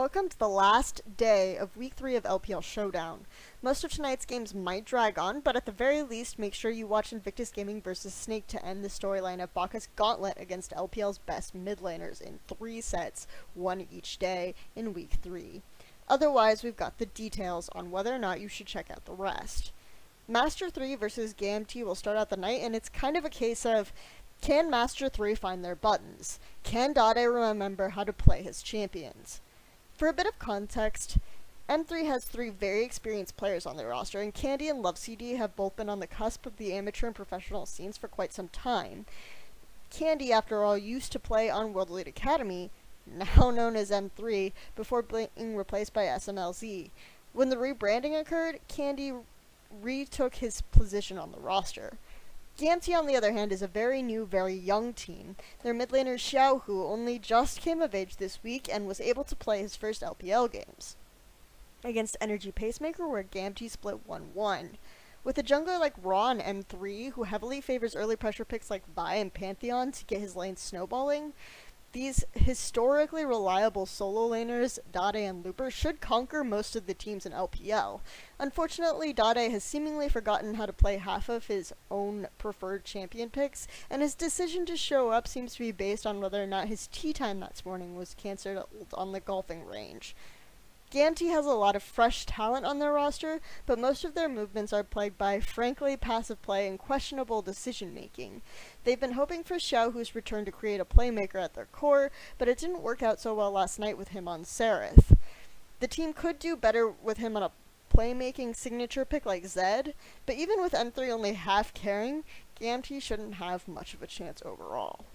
Welcome to the last day of Week 3 of LPL Showdown. Most of tonight's games might drag on, but at the very least, make sure you watch Invictus Gaming vs Snake to end the storyline of Baka's gauntlet against LPL's best mid laners in 3 sets, one each day, in Week 3. Otherwise, we've got the details on whether or not you should check out the rest. Master 3 vs Gamtee will start out the night, and it's kind of a case of, can Master 3 find their buttons? Can Dade remember how to play his champions? For a bit of context, M3 has 3 very experienced players on their roster, and Candy and LoveCD have both been on the cusp of the amateur and professional scenes for quite some time. Candy, after all, used to play on World Elite Academy, now known as M3, before being replaced by SMLZ. When the rebranding occurred, Candy retook his position on the roster. Gamtee, on the other hand, is a very new, very young team. Their mid laner Xiao, who only just came of age this week and was able to play his first LPL games against Energy Pacemaker, where Gamtee split 1-1. With a jungler like Raw and M3, who heavily favors early pressure picks like Vi and Pantheon to get his lane snowballing, these historically reliable solo laners, Dade and Looper, should conquer most of the teams in LPL. Unfortunately, Dade has seemingly forgotten how to play half of his own preferred champion picks, and his decision to show up seems to be based on whether or not his tea time that morning was cancelled on the golfing range. Gamtee has a lot of fresh talent on their roster, but most of their movements are plagued by, frankly, passive play and questionable decision-making. They've been hoping for Xiao, who's returned to create a playmaker at their core, but it didn't work out so well last night with him on Seraph. The team could do better with him on a playmaking signature pick like Zed, but even with M3 only half carrying, Gamtee shouldn't have much of a chance overall.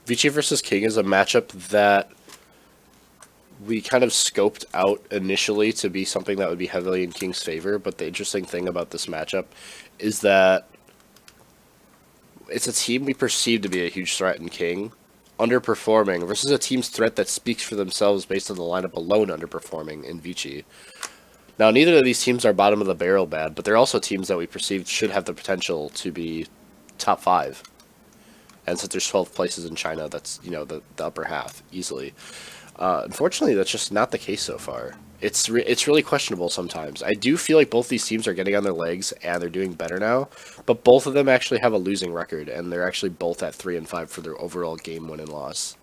Vici versus King is a matchup that we kind of scoped out initially to be something that would be heavily in King's favor, but the interesting thing about this matchup is that it's a team we perceive to be a huge threat in King, underperforming, versus a team's threat that speaks for themselves based on the lineup alone underperforming in Vici. Now, neither of these teams are bottom of the barrel bad, but they're also teams that we perceive should have the potential to be top 5. And since there's 12 places in China, that's, you know, the upper half, easily. Unfortunately, that's just not the case so far. It's really questionable sometimes. I do feel like both these teams are getting on their legs and they're doing better now, but both of them actually have a losing record, and they're actually both at 3-5 for their overall game win and loss.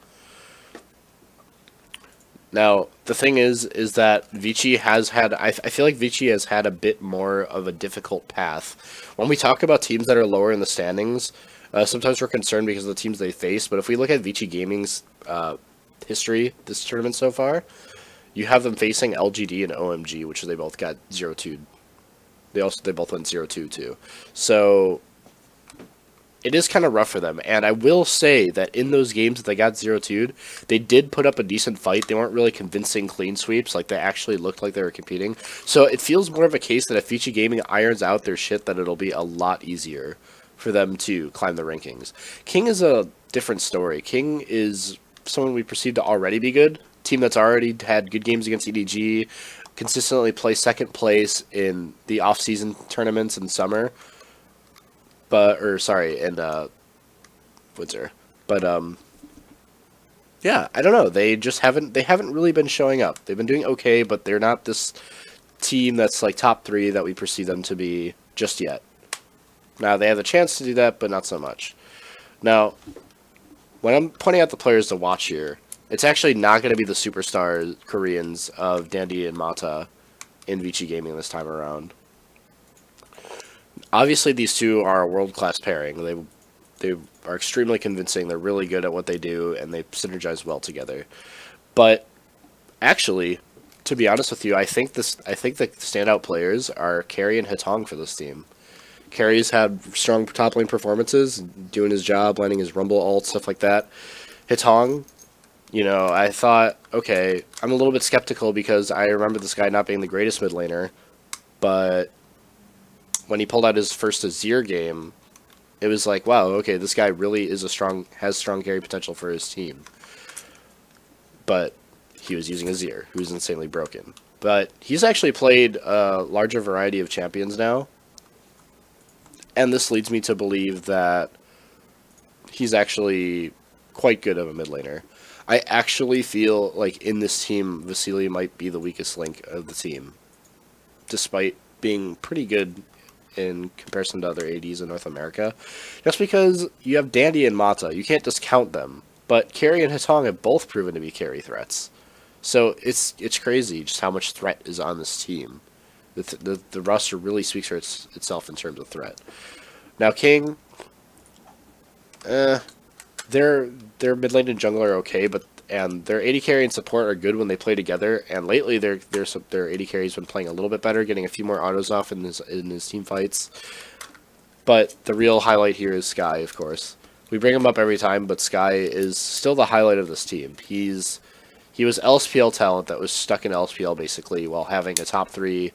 Now, the thing is that Vici has had, I feel like Vici has had a bit more of a difficult path. When we talk about teams that are lower in the standings, sometimes we're concerned because of the teams they face, but if we look at Vici Gaming's history this tournament so far, you have them facing LGD and OMG, which they both got 0-2'd. They both went 0-2 too. So it is kind of rough for them. And I will say that in those games that they got 0-2'd, they did put up a decent fight. They weren't really convincing clean sweeps. Like, they actually looked like they were competing. So it feels more of a case that if Vici Gaming irons out their shit, that it'll be a lot easier for them to climb the rankings. King is a different story. King is someone we perceive to already be good. Team that's already had good games against EDG, consistently play second place in the off-season tournaments in summer. In Windsor. But yeah, I don't know. They haven't really been showing up. They've been doing okay, but they're not this team that's like top 3 that we perceive them to be just yet. Now, they have the chance to do that, but not so much. Now, when I'm pointing out the players to watch here, it's actually not going to be the superstar Koreans of Dandy and Mata in Vici Gaming this time around. Obviously, these two are a world-class pairing. They are extremely convincing. They're really good at what they do, and they synergize well together. But actually, to be honest with you, I think the standout players are Carry and Hitong for this team. Carry's had strong top lane performances, doing his job, landing his Rumble ult, stuff like that. Hitong, you know, I thought, okay, I'm a little bit skeptical because I remember this guy not being the greatest mid laner, but when he pulled out his first Azir game, it was like, wow, okay, this guy really is has strong carry potential for his team. But he was using Azir, who's insanely broken. But he's actually played a larger variety of champions now, and this leads me to believe that he's actually quite good of a mid laner. I actually feel like in this team, Vasily might be the weakest link of the team, despite being pretty good in comparison to other ADs in North America. Just because you have Dandy and Mata, you can't discount them. But Carry and Hitong have both proven to be carry threats. So it's crazy just how much threat is on this team. The roster really speaks for itself in terms of threat. Now King, their mid lane and jungler are okay, and their AD carry and support are good when they play together. And lately, their AD carry's been playing a little bit better, getting a few more autos off in his team fights. But the real highlight here is Sky, of course. We bring him up every time, but Sky is still the highlight of this team. He was LSPL talent that was stuck in LSPL basically while having a top 3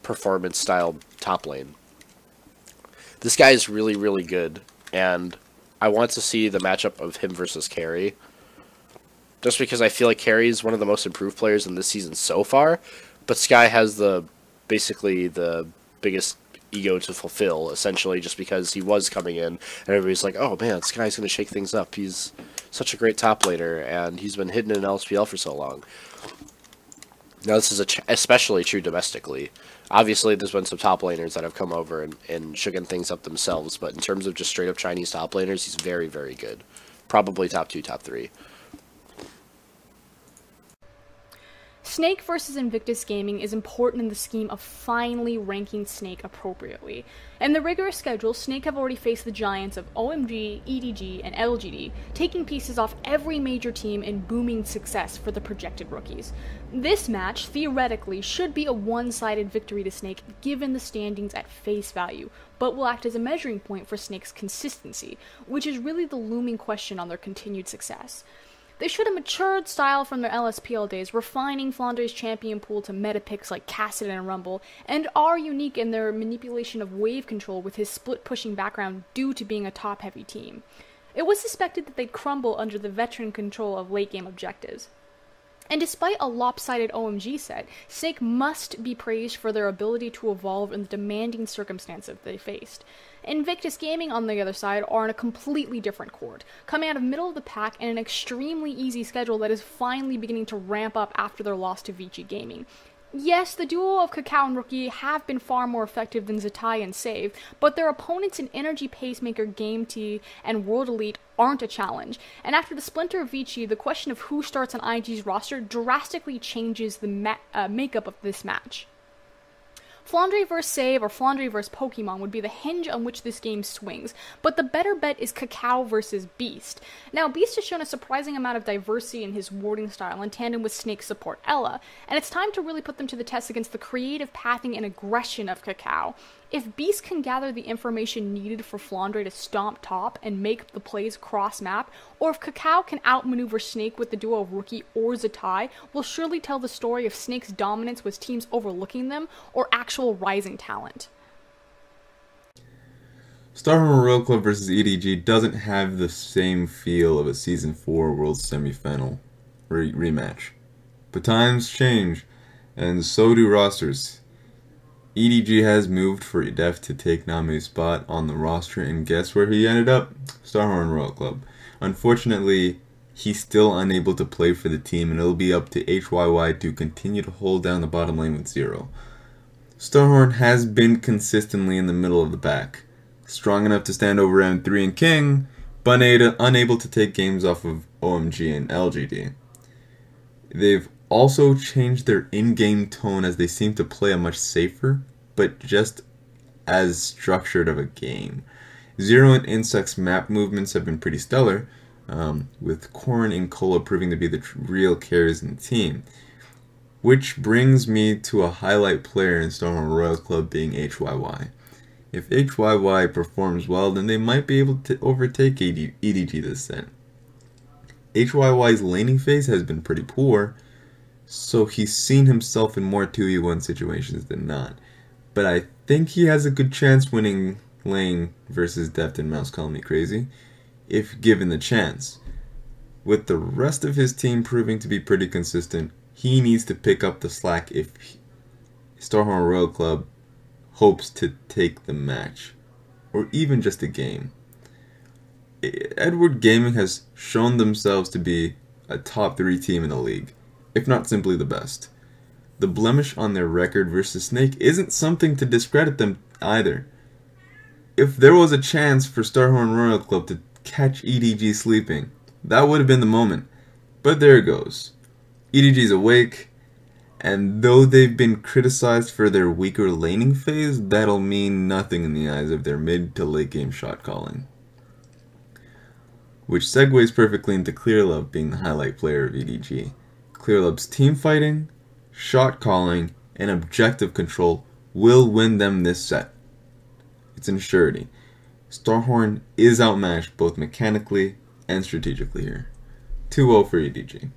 performance style top lane. This guy is really, really good, and I want to see the matchup of him versus Carry. Just because I feel like Carry is one of the most improved players in this season so far, but Sky has basically the biggest ego to fulfill, essentially, just because he was coming in, and everybody's like, oh man, Sky's going to shake things up. He's such a great top laner, and he's been hidden in LSPL for so long. Now, this is especially true domestically. Obviously, there's been some top laners that have come over and shaken things up themselves, but in terms of just straight-up Chinese top laners, he's very, very good. Probably top 2, top 3. Snake versus Invictus Gaming is important in the scheme of finally ranking Snake appropriately. In the rigorous schedule, Snake have already faced the giants of OMG, EDG, and LGD, taking pieces off every major team in booming success for the projected rookies. This match, theoretically, should be a one-sided victory to Snake given the standings at face value, but will act as a measuring point for Snake's consistency, which is really the looming question on their continued success. They showed a matured style from their LSPL days, refining Flandre's champion pool to meta picks like Cassidy and Rumble, and are unique in their manipulation of wave control with his split-pushing background due to being a top-heavy team. It was suspected that they'd crumble under the veteran control of late-game objectives. And despite a lopsided OMG set, Snake must be praised for their ability to evolve in the demanding circumstances they faced. Invictus Gaming, on the other side, are on a completely different court, coming out of middle of the pack and an extremely easy schedule that is finally beginning to ramp up after their loss to Vici Gaming. Yes, the duo of Kakao and Rookie have been far more effective than Zatai and Save, but their opponents in Energy Pacemaker, Gamtee, and World Elite aren't a challenge, and after the splinter of Vici, the question of who starts on IG's roster drastically changes the makeup of this match. Flandre vs Save or Flandre vs Pokemon would be the hinge on which this game swings, but the better bet is Kakao versus Beast. Now, Beast has shown a surprising amount of diversity in his warding style in tandem with Snake's support Ella, and it's time to really put them to the test against the creative pathing and aggression of Kakao. If Beast can gather the information needed for Flandre to stomp top and make the plays cross-map, or if Kakao can outmaneuver Snake with the duo of Rookie or Zatai, will surely tell the story of Snake's dominance with teams overlooking them, or actual rising talent. Starhorn Royal Club vs EDG doesn't have the same feel of a Season 4 World Semifinal rematch. But times change, and so do rosters. EDG has moved for Def to take Name's spot on the roster, and guess where he ended up? Starhorn Royal Club. Unfortunately, he's still unable to play for the team, and it'll be up to HYY to continue to hold down the bottom lane with 0. Starhorn has been consistently in the middle of the pack, strong enough to stand over M3 and King, but unable to take games off of OMG and LGD. They've also changed their in-game tone as they seem to play a much safer, but just as structured of a game. Zero and Insect's map movements have been pretty stellar, with Korn and Kola proving to be the real carries in the team. Which brings me to a highlight player in Starhorn Royal Club being HYY. If HYY performs well, then they might be able to overtake EDG this set. HYY's laning phase has been pretty poor, so he's seen himself in more 2v1 situations than not. But I think he has a good chance winning lane versus Deft and Mouse Call Me Crazy, if given the chance. With the rest of his team proving to be pretty consistent, he needs to pick up the slack if Starhorn Royal Club hopes to take the match, or even just a game. Edward Gaming has shown themselves to be a top 3 team in the league, if not simply the best. The blemish on their record versus Snake isn't something to discredit them either. If there was a chance for Starhorn Royal Club to catch EDG sleeping, that would have been the moment. But there it goes. EDG's awake, and though they've been criticized for their weaker laning phase, that'll mean nothing in the eyes of their mid to late game shot calling. Which segues perfectly into Clearlove being the highlight player of EDG. Clearlove's team fighting, shot calling, and objective control will win them this set. It's an surety. Starhorn is outmatched both mechanically and strategically here. 2-0 for EDG.